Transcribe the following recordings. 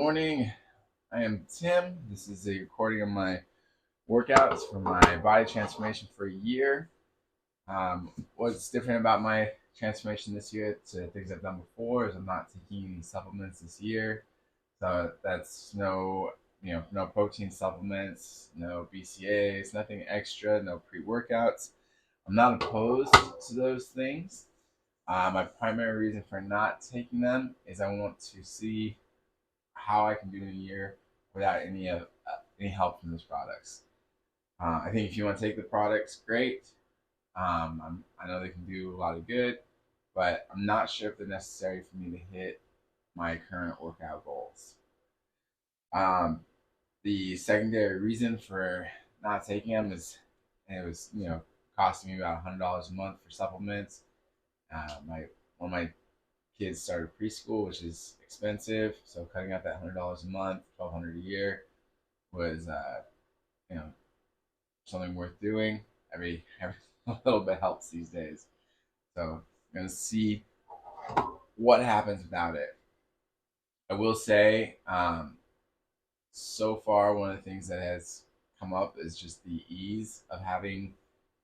morning. I am Tim. This is a recording of my workouts for my body transformation for a year. What's different about my transformation this year to things I've done before is I'm not taking any supplements this year. So that's no protein supplements, no BCAAs, nothing extra, no pre-workouts. I'm not opposed to those things. My primary reason for not taking them is I want to see how I can do in a year without any help from those products. I think if you want to take the products, great. I know they can do a lot of good, but I'm not sure if they're necessary for me to hit my current workout goals. Um, the secondary reason for not taking them is it was costing me about $100 a month for supplements. My One of my kids started preschool, which is expensive. So cutting out that $100 a month, $1,200 a year, was you know something worth doing. Every little bit helps these days. So I'm gonna see what happens without it. I will say, so far one of the things that has come up is just the ease of having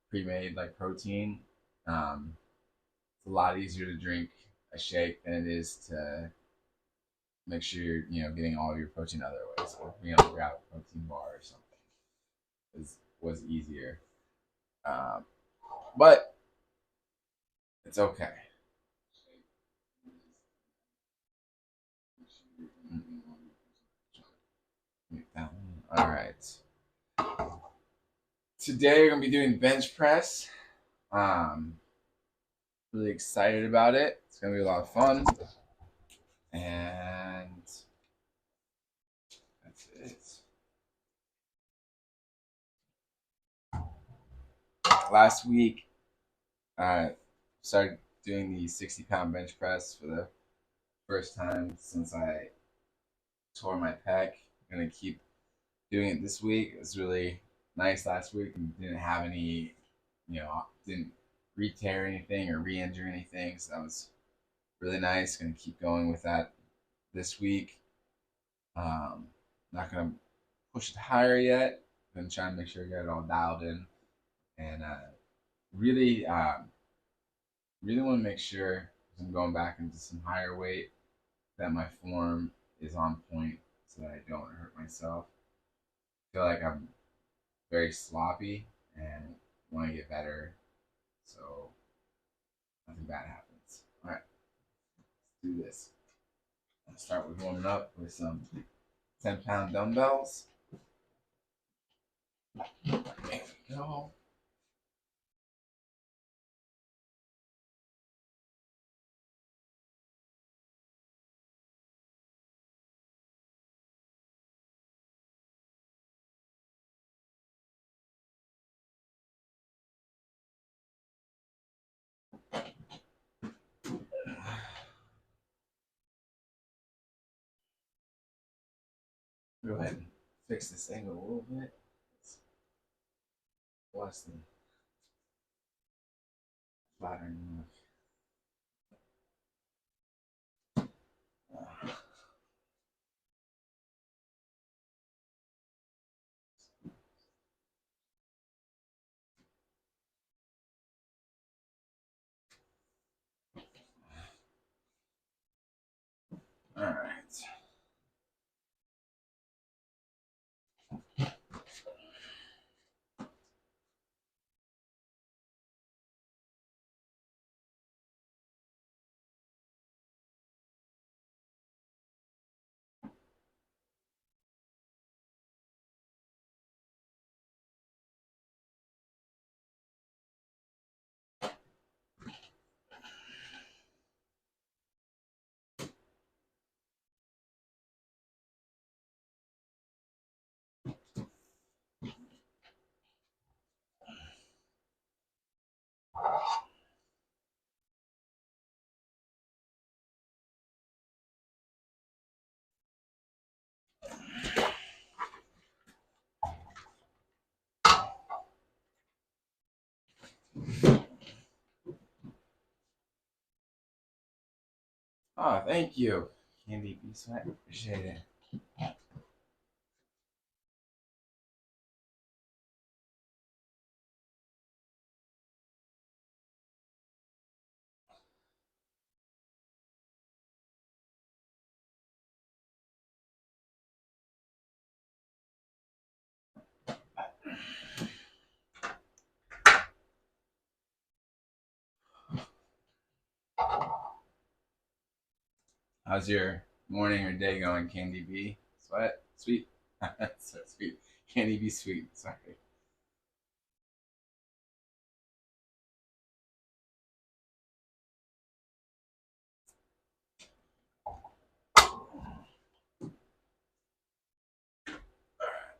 pre-made like protein. It's a lot easier to drink a shake than it is to make sure you're getting all of your protein other ways. So being able to grab a protein bar or something was easier. Um, but it's okay. All right. Today we're gonna be doing bench press. Um, Really excited about it. It's gonna be a lot of fun. And that's it. Last week, I started doing the 60-pound bench press for the first time since I tore my pec. I'm gonna keep doing it this week. It was really nice last week and didn't have any, didn't re-tear anything or re-injure anything. So that was really nice. Gonna keep going with that this week. Not gonna push it higher yet. Gonna try and make sure I get it all dialed in, and really, really want to make sure as I'm going back into some higher weight that my form is on point so that I don't hurt myself. I feel like I'm very sloppy and want to get better, so nothing bad happens. All right, let's do this. I'll start with warming up with some 10-pound dumbbells. There we go. Go ahead and fix this angle a little bit. It's less than flattering enough. All right. Oh, thank you, Candy B Sweat. Appreciate it. How's your morning or day going, Candy B? Sweat? Sweet? So sweet. Candy B sweet. Sorry.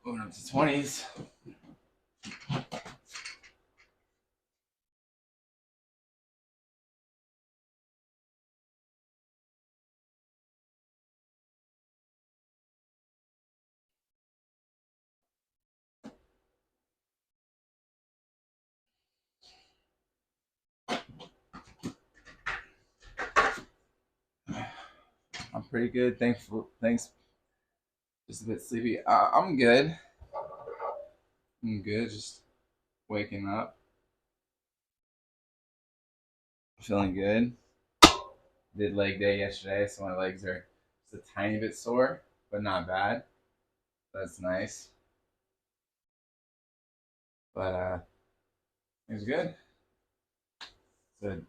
Moving up to 20s. I'm pretty good. Thankful. Thanks. Just a bit sleepy. I'm good. I'm good. Just waking up. Feeling good. Did leg day yesterday, so my legs are just a tiny bit sore, but not bad. That's nice. But it was good. It's an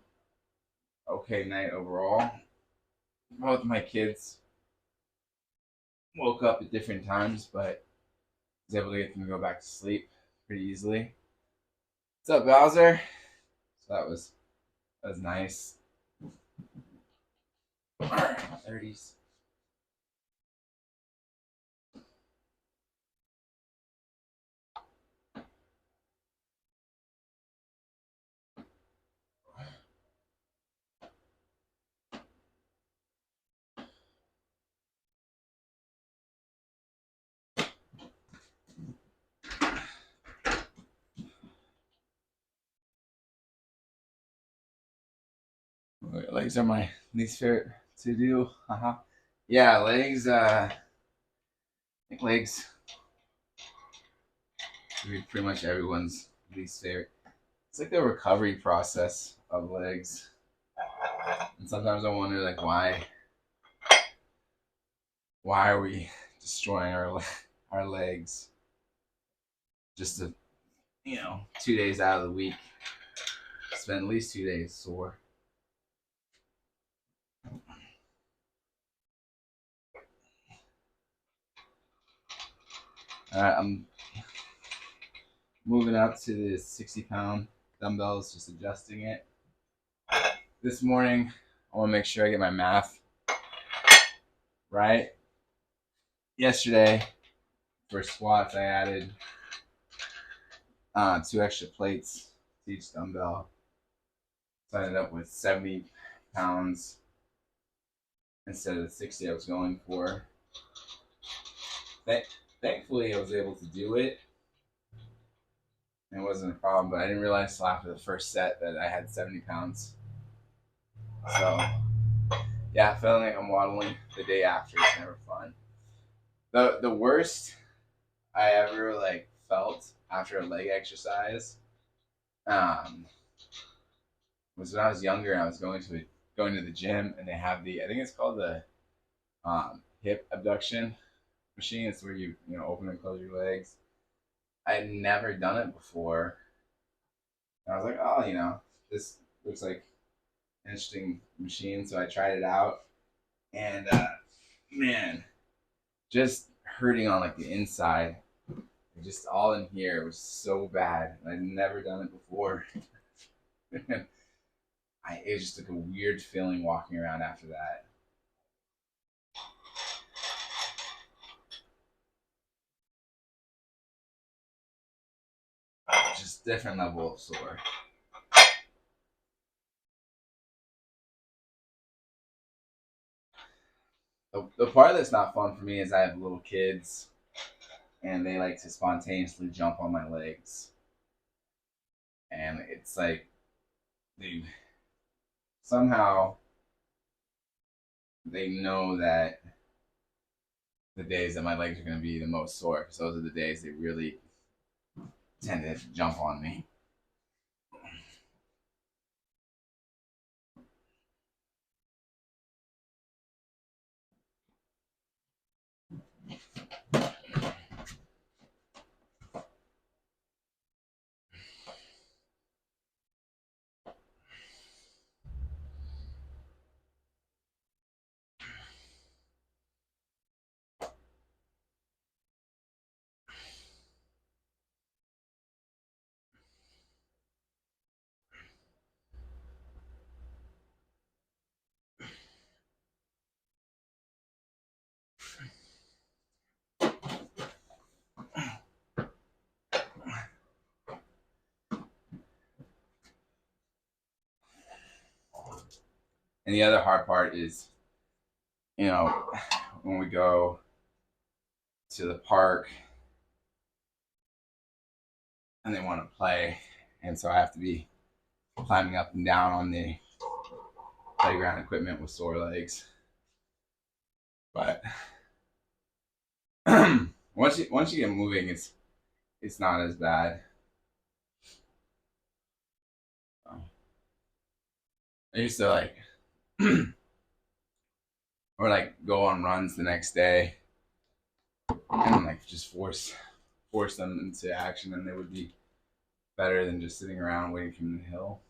okay night overall. Both my kids woke up at different times, but was able to get them to go back to sleep pretty easily. What's up, Bowser? So that was nice. 30s. Legs are my least favorite to do. Yeah, legs. I think legs would be pretty much everyone's least favorite. It's like the recovery process of legs, and sometimes I wonder like why are we destroying our legs just to 2 days out of the week spend at least 2 days sore. All right, I'm moving up to the 60-pound dumbbells, just adjusting it. This morning, I want to make sure I get my math right. Yesterday, for squats, I added 2 extra plates to each dumbbell. So I ended up with 70 pounds instead of the 60 I was going for. Thankfully, I was able to do it. It wasn't a problem, but I didn't realize until after the first set that I had 70 pounds. So, yeah, feeling like I'm waddling the day after is never fun. The worst I ever felt after a leg exercise was when I was younger and I was going to the gym, and they have I think it's called the hip abduction machine. It's where you open and close your legs. I had never done it before. And I was like, oh, this looks like an interesting machine. So I tried it out, and man, just hurting on the inside, just all in here was so bad. I'd never done it before. It was just a weird feeling walking around after that. Just different level of sore. The part that's not fun for me is I have little kids, and they like to spontaneously jump on my legs, and it's like they somehow they know that the days that my legs are going to be the most sore, because those are the days they really tend to jump on me. And the other hard part is, you know, when we go to the park and they want to play, and so I have to be climbing up and down on the playground equipment with sore legs. But once you get moving, it's not as bad. I used to like or like go on runs the next day and like just force them into action, and they would be better than just sitting around waiting for them to heal.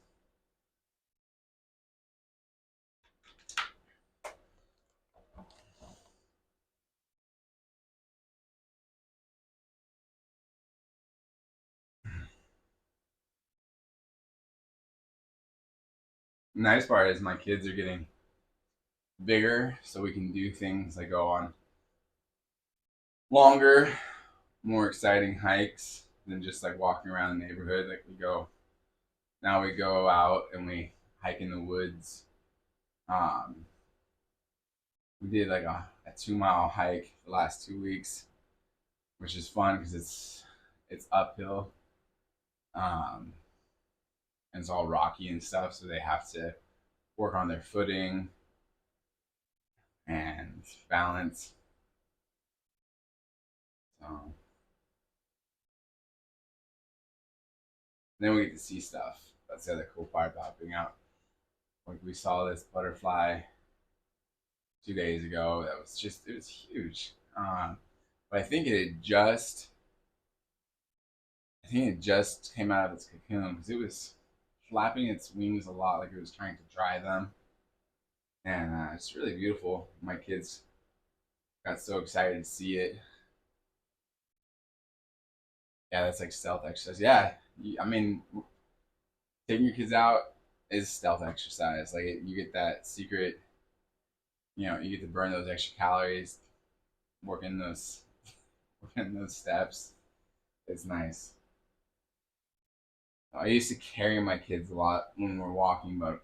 The nice part is my kids are getting bigger, so we can do things like go on longer, more exciting hikes than just like walking around the neighborhood. Like we go out and we hike in the woods. Um, we did like a 2 mile hike the last 2 weeks, which is fun because it's uphill, um, and it's all rocky and stuff, so they have to work on their footing and balance. So then we get to see stuff. That's the other cool part about being out. Like we saw this butterfly 2 days ago. It was huge. But I think it just came out of its cocoon because it was flapping its wings a lot, like it was trying to dry them, and it's really beautiful. My kids got so excited to see it. Yeah, that's like stealth exercise. Yeah, I mean, taking your kids out is stealth exercise. Like you get that secret, you get to burn those extra calories, working those working those steps. It's nice. I used to carry my kids a lot when we're walking, but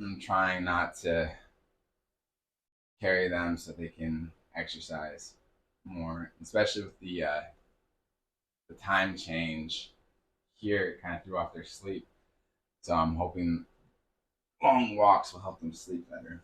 I'm trying not to carry them so they can exercise more, especially with the time change here. It kind of threw off their sleep, so I'm hoping long walks will help them sleep better.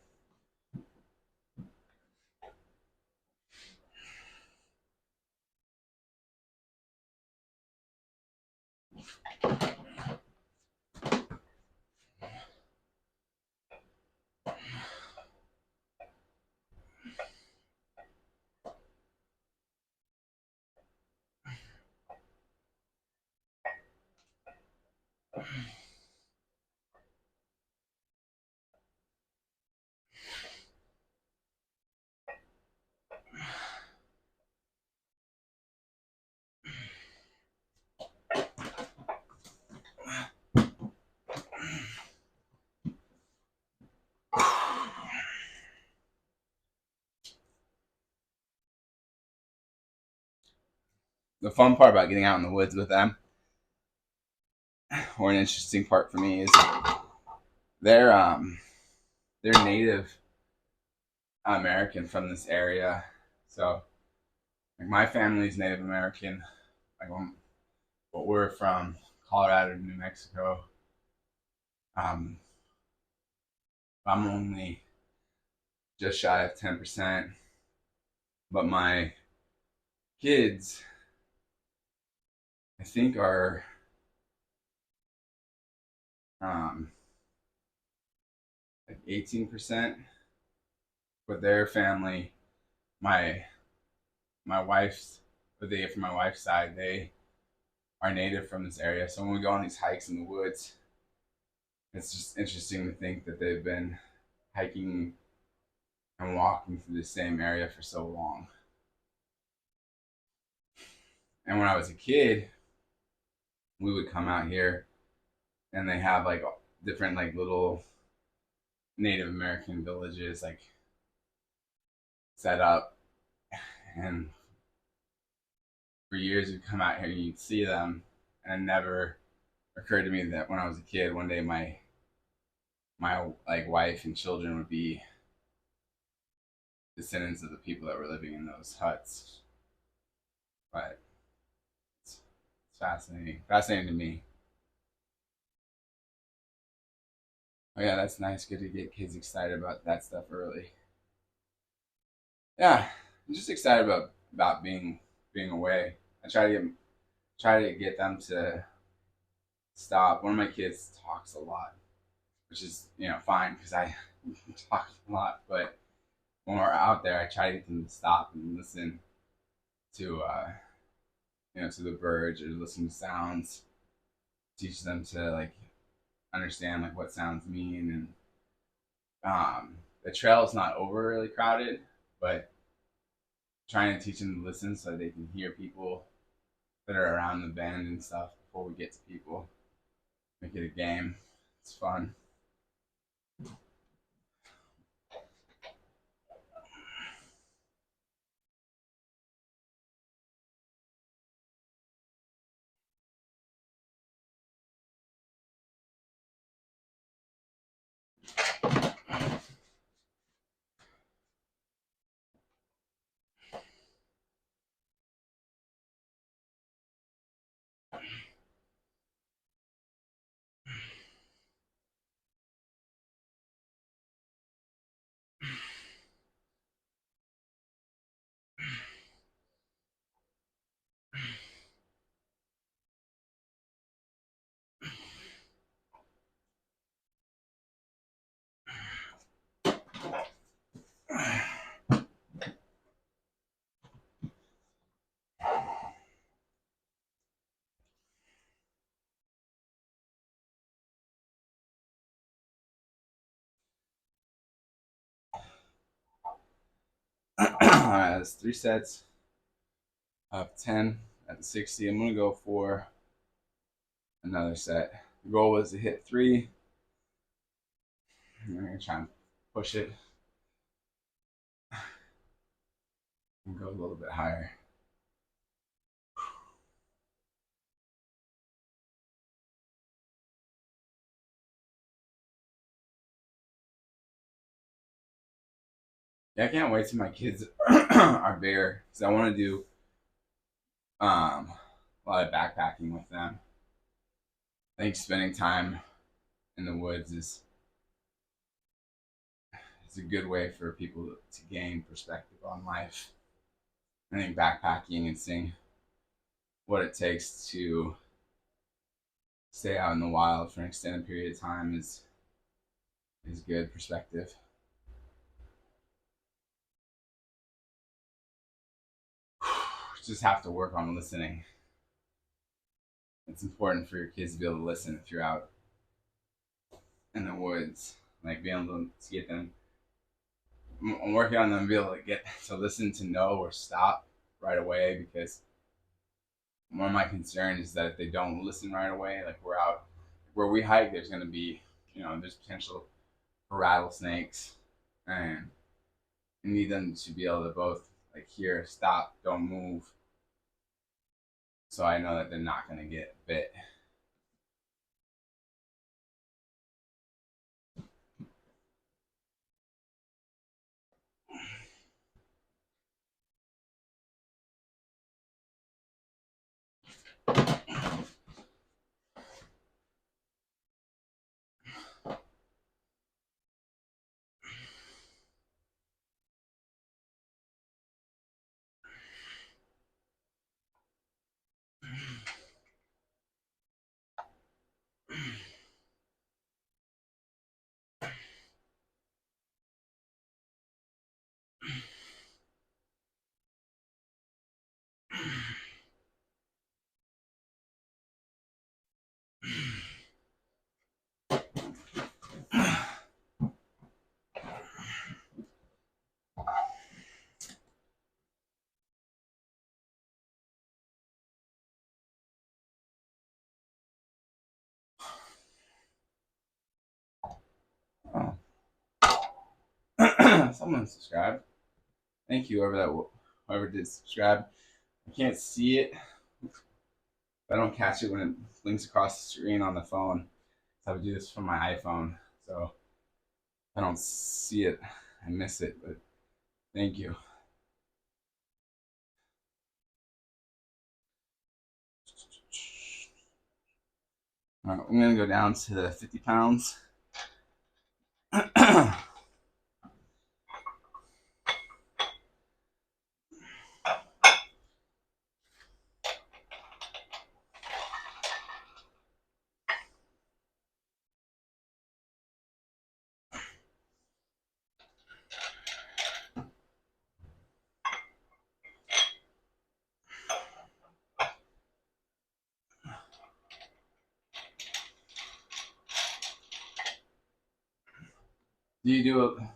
The fun part about getting out in the woods with them, or an interesting part for me, is they're um they're Native American from this area. So like my family's Native American. Like but we're from Colorado, New Mexico. Um, I'm only just shy of 10%, but my kids, I think, are um, like 18%. But their family, my my wife's, what they get from my wife's side, they are native from this area. So when we go on these hikes in the woods, it's just interesting to think that they've been hiking and walking through the same area for so long. And when I was a kid, we would come out here and they have like different like little Native American villages like set up, and for years we'd come out here and you'd see them, and it never occurred to me that when I was a kid, one day my like wife and children would be descendants of the people that were living in those huts. But it's fascinating to me. Oh yeah, that's nice. Good to get kids excited about that stuff early. Yeah, I'm just excited about being away. I try to get them to stop. One of my kids talks a lot, which is fine because I talk a lot. But when we're out there, I try to get them to stop and listen to to the birds or listen to sounds. Teach them to like understand like what sounds mean, and the trail is not overly crowded, but trying to teach them to listen so they can hear people that are around the bend and stuff before we get to people. Make it a game. It's fun. Alright, that's 3 sets of 10 at the 60. I'm gonna go for another set. The goal was to hit 3. I'm gonna try and push it and go a little bit higher. Yeah, I can't wait till my kids are bigger because I want to do a lot of backpacking with them. I think spending time in the woods is a good way for people to gain perspective on life. I think backpacking and seeing what it takes to stay out in the wild for an extended period of time is good perspective. Just have to work on listening. It's important for your kids to be able to listen if you're out in the woods, like being able to get them. I'm working on them to be able to get to listen to know or stop right away because one of my concerns is that if they don't listen right away, like we're out where we hike, there's going to be there's potential for rattlesnakes, and you need them to be able to both like hear, stop, don't move, so I know that they're not going to get bit. Oh. Someone subscribed. Thank you, whoever did subscribe. I can't see it. I don't catch it when it blinks across the screen on the phone. So I would do this from my iPhone. So I don't see it. I miss it, but thank you. All right, I'm gonna go down to the 50 pounds. Do you do a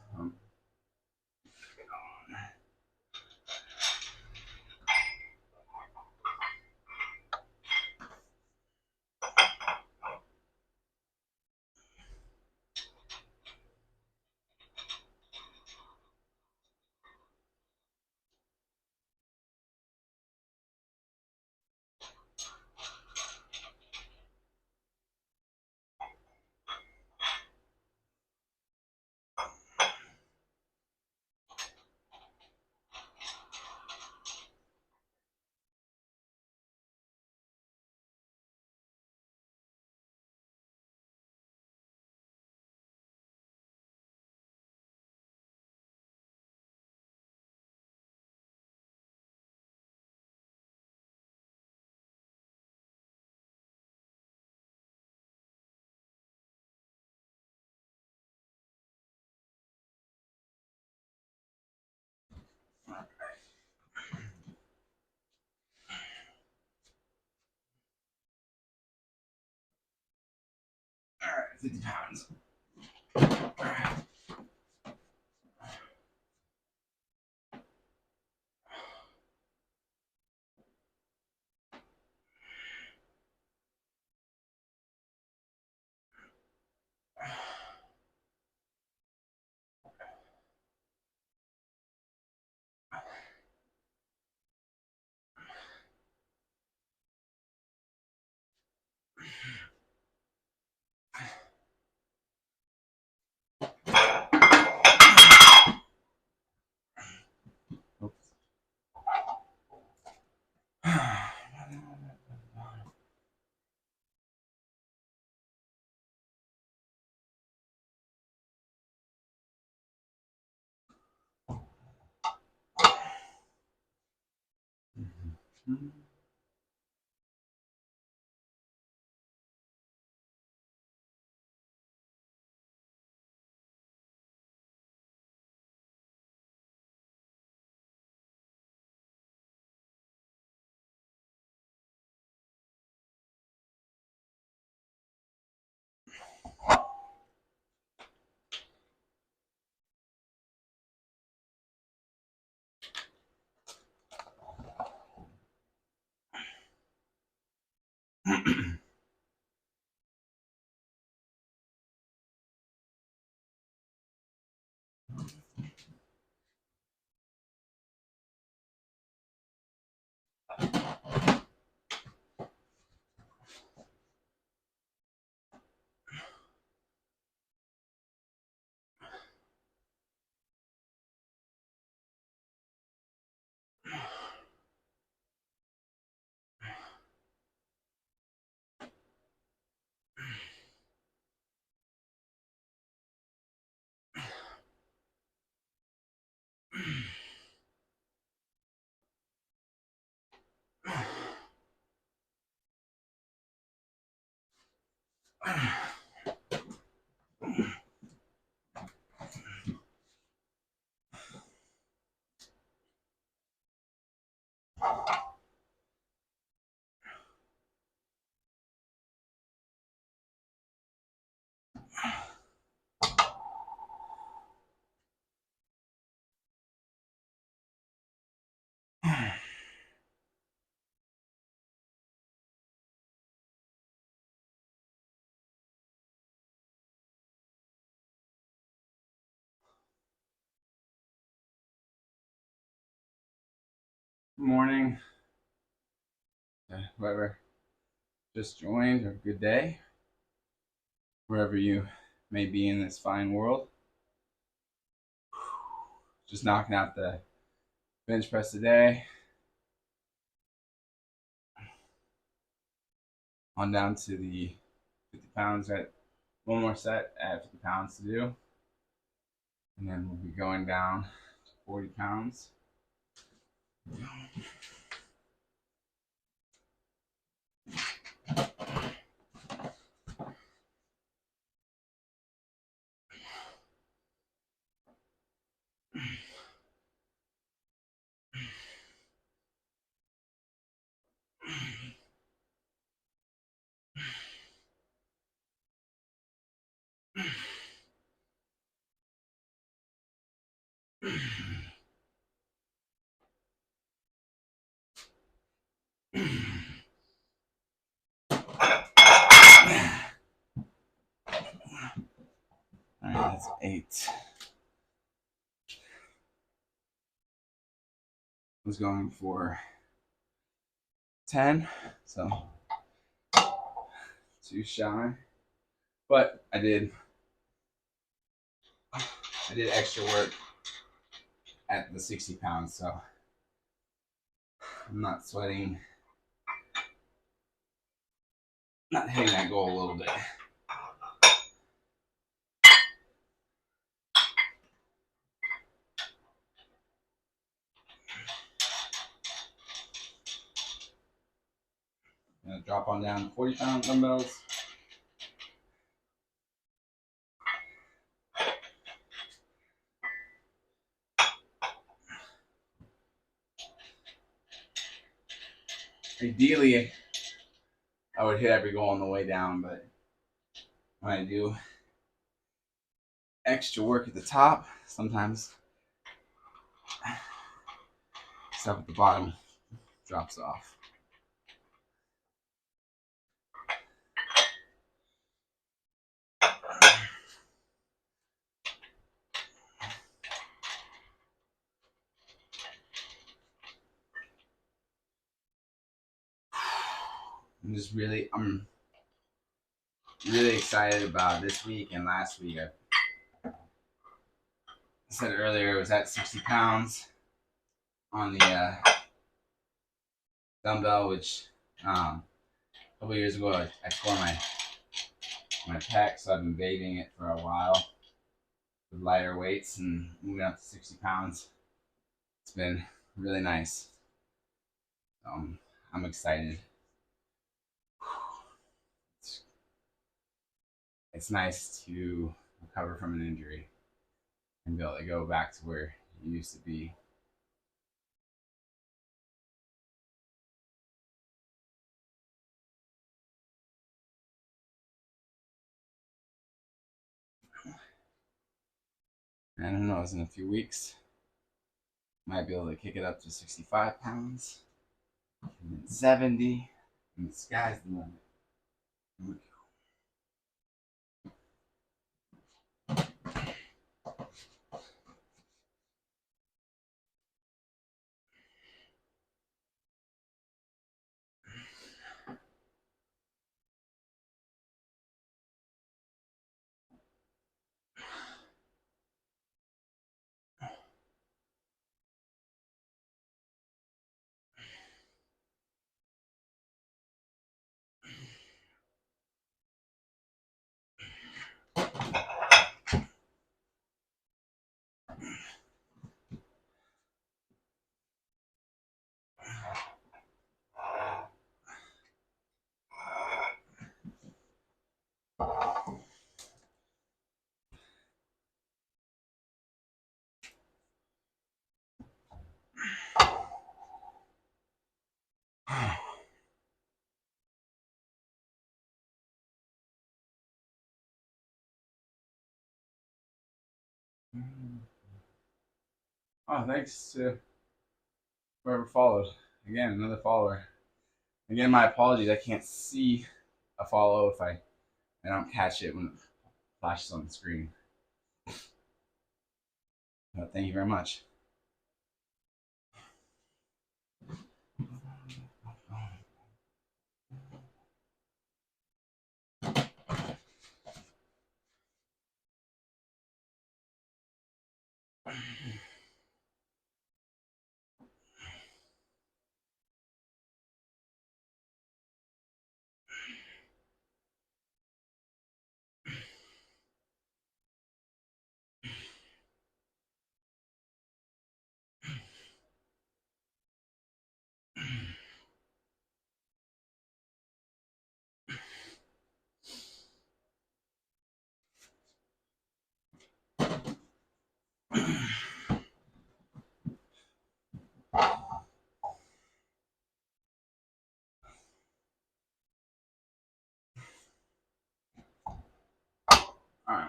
all right, 50 pounds. Morning, whoever just joined, or good day, wherever you may be in this fine world. just knocking out the bench press today. On down to the 50 pounds. Got one more set at 50 pounds to do. And then we'll be going down to 40 pounds. All right, that's 8. I was going for 10, so too shy. But I did extra work at the 60 pounds, so I'm not sweating, not hitting that goal a little bit. I'm gonna drop on down 40-pound dumbbells. Ideally, I would hit every goal on the way down, but when I do extra work at the top, sometimes stuff at the bottom drops off. I'm really excited about this week and last week. I said earlier, I was at 60 pounds on the dumbbell, which a couple years ago I tore my pec, so I've been babying it for a while with lighter weights and moving up to 60 pounds. It's been really nice. I'm excited. It's nice to recover from an injury and be able to go back to where you used to be. And who knows, in a few weeks, might be able to kick it up to 65 pounds, and then 70, and the sky's the limit. Oh, thanks to whoever followed. Again, another follower. Again, my apologies. I can't see a follow if I don't catch it when it flashes on the screen. But thank you very much.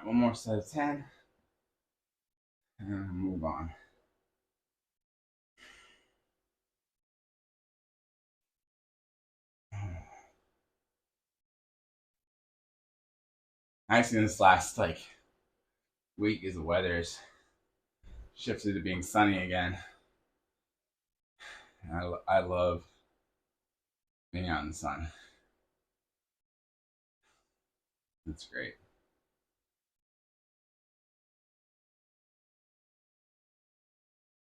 one more set of 10, and move on. Actually, this last like week is the weather's shifted to being sunny again. And I love being out in the sun. It's great.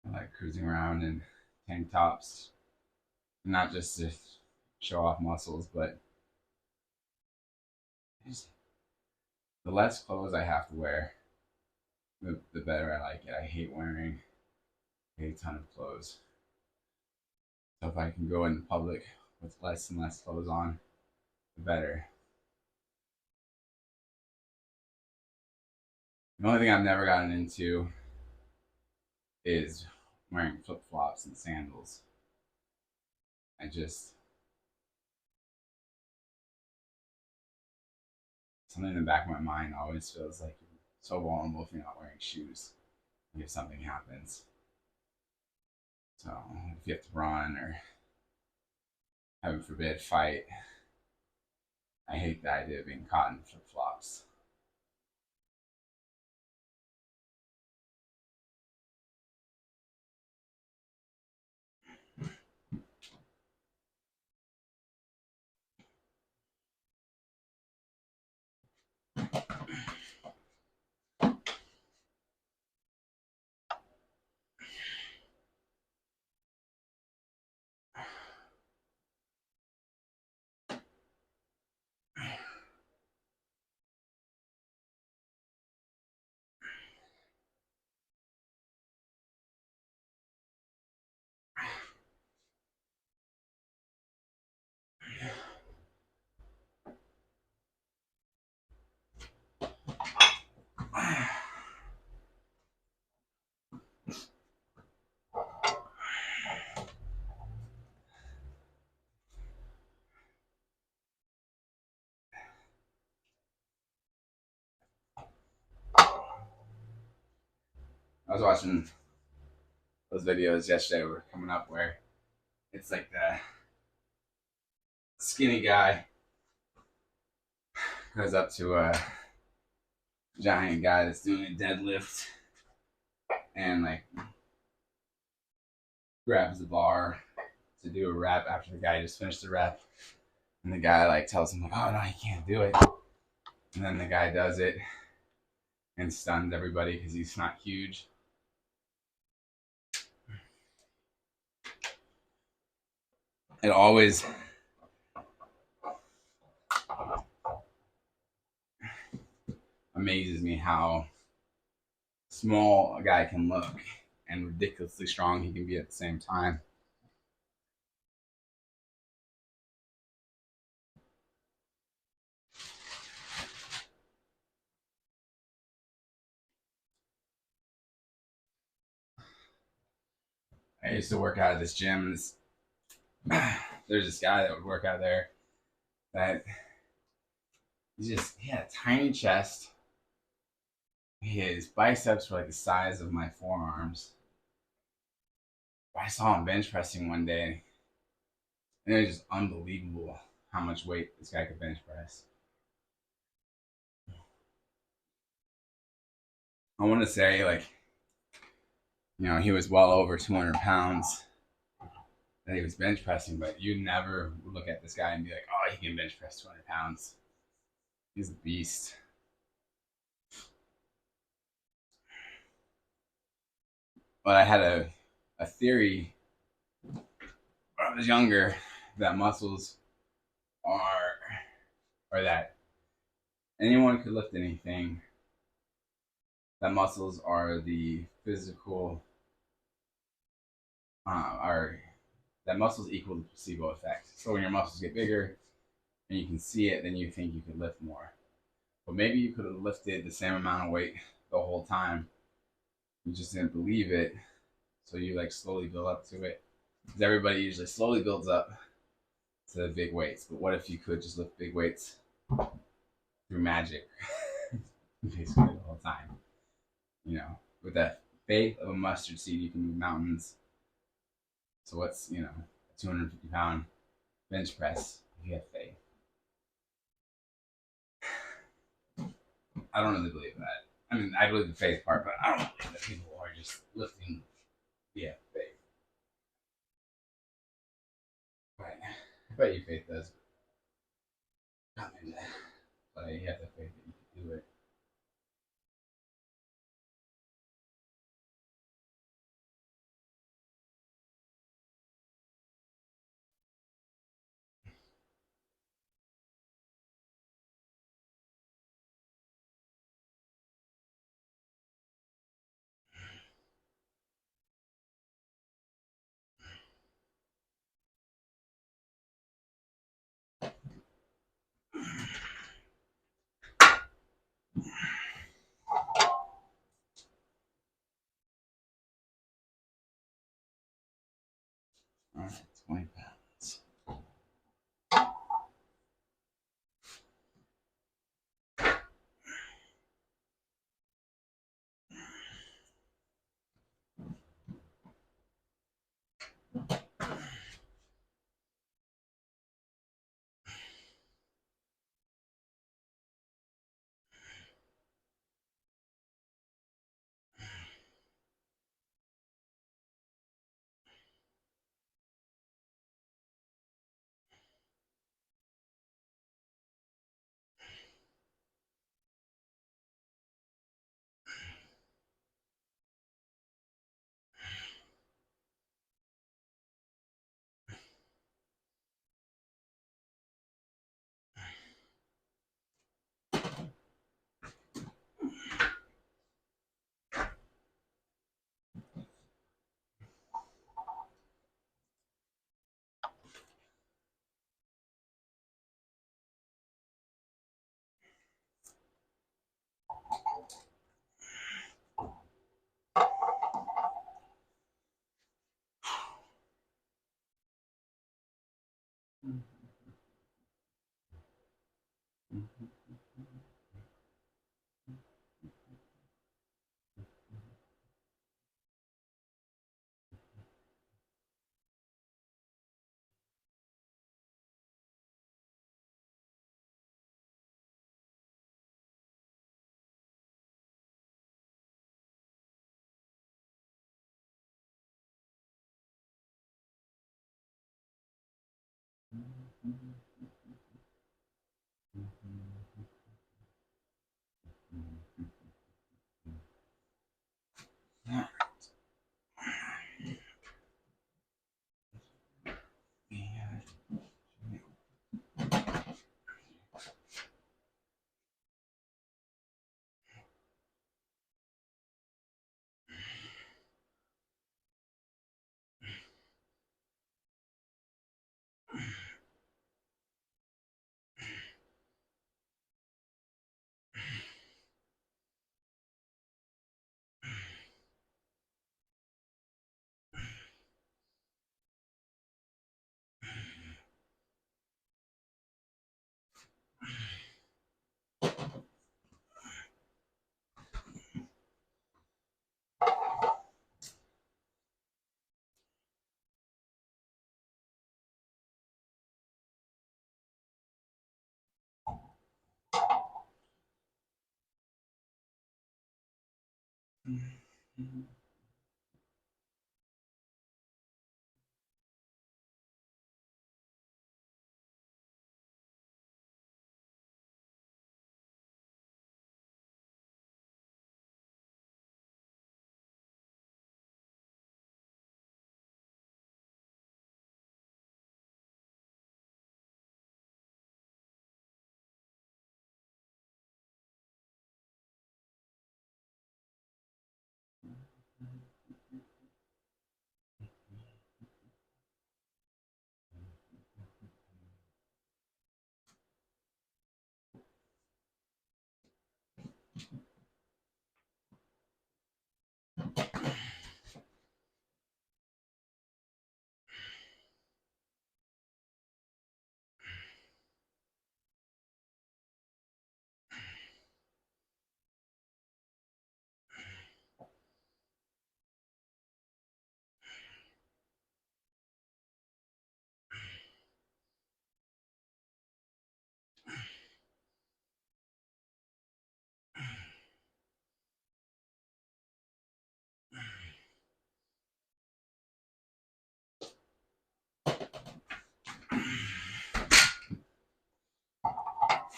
I like cruising around in tank tops, not just to show off muscles, but just the less clothes I have to wear, the better I like it. I hate wearing a ton of clothes. So if I can go in public with less and less clothes on, the better. The only thing I've never gotten into is wearing flip flops and sandals. I just, something in the back of my mind always feels like you're so vulnerable if you're not wearing shoes if something happens. So if you have to run or, heaven forbid, fight, I hate the idea of being caught in flip flops. I was watching those videos yesterday were coming up where it's like the skinny guy goes up to a giant guy that's doing a deadlift and like grabs the bar to do a rep after the guy just finished the rep, and the guy like tells him like, "Oh no, you can't do it," and then the guy does it and stuns everybody because he's not huge. It always amazes me how small a guy can look and ridiculously strong he can be at the same time. I used to work out at this gym. There's this guy that would work out there that he had a tiny chest. His biceps were like the size of my forearms. I saw him bench pressing one day, and it was just unbelievable how much weight this guy could bench press. I want to say, like, he was well over 200 pounds that he was bench pressing, but you never would look at this guy and be like, oh, he can bench press 200 pounds. He's a beast. But I had a theory when I was younger that muscles or that anyone could lift anything, that muscles are the physical, that muscles equal the placebo effect. So when your muscles get bigger and you can see it, then you think you could lift more. But maybe you could have lifted the same amount of weight the whole time. You just didn't believe it. So you like slowly build up to it. Because everybody usually slowly builds up to big weights. But what if you could just lift big weights through magic? basically the whole time. You know, with that faith of a mustard seed, you can move mountains. So what's, a 250-pound bench press if you have faith? I don't really believe that. I mean, I believe the faith part, but I don't believe that people are just lifting via faith. Right. I bet your faith does come into play. You have the faith that you can do it. All right, 20 pounds.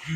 All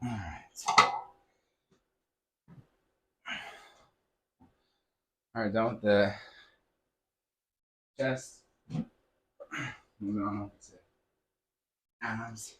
right. All right, done with the chest. Moving on over to abs.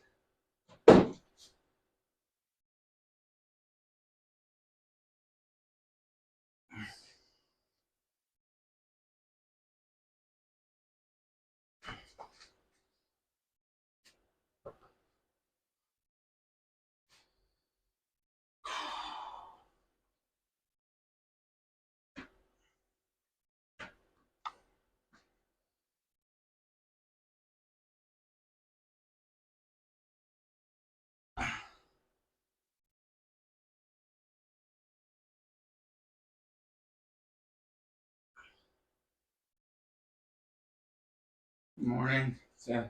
Good morning. So,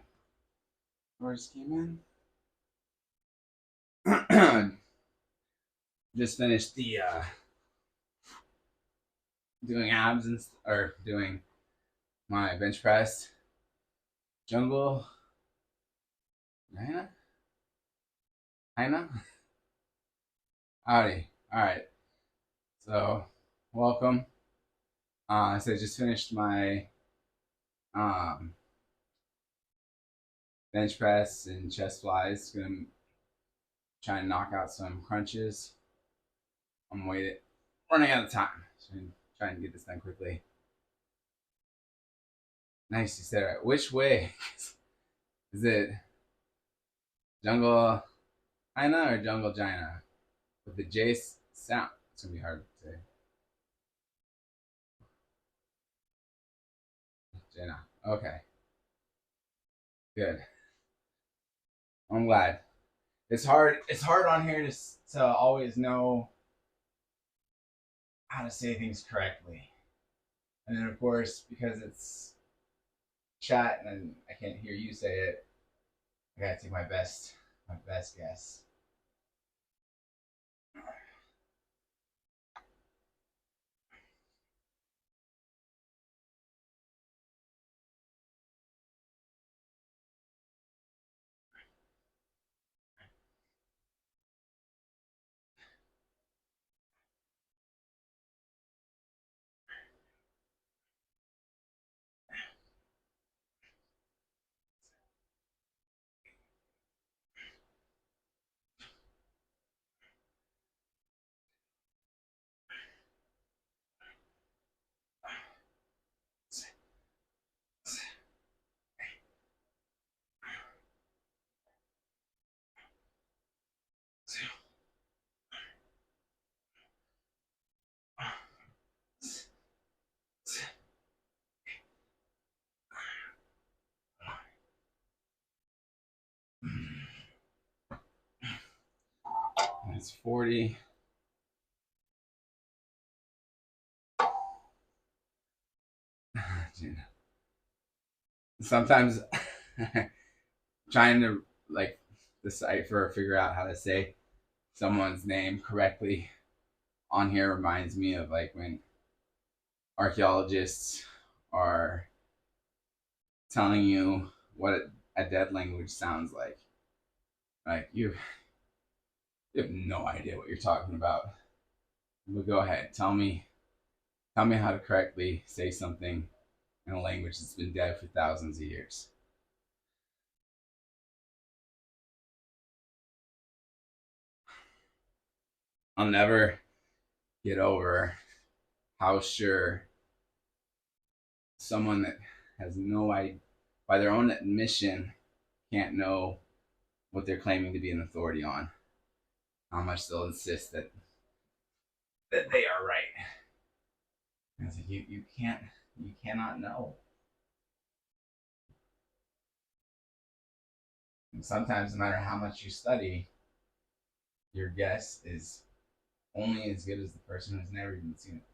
just came in. Just finished the doing abs or doing my bench press. Jungle. Nina? Nina? Howdy. All right. So, welcome. So I just finished my um, bench press and chest flies. Gonna try and knock out some crunches. I'm running out of time, so I'm trying to get this done quickly. Nice, you said it right. Which way? Is it Jungle Ina or Jungle Gina? With the J sound, it's gonna be hard to say. Gina. Okay, good. I'm glad. It's hard. It's hard on here to always know how to say things correctly. And then, of course, because it's chat and I can't hear you say it, I gotta take my best guess. It's 40. Sometimes trying to like decipher or figure out how to say someone's name correctly on here reminds me of like when archaeologists are telling you what a dead language sounds like. Like you have no idea what you're talking about. But go ahead, tell me how to correctly say something in a language that's been dead for thousands of years. I'll never get over how sure someone that has no idea, by their own admission, can't know what they're claiming to be an authority on. How much they'll insist that they are right. And it's like you cannot know. And sometimes, no matter how much you study, your guess is only as good as the person who's never even seen it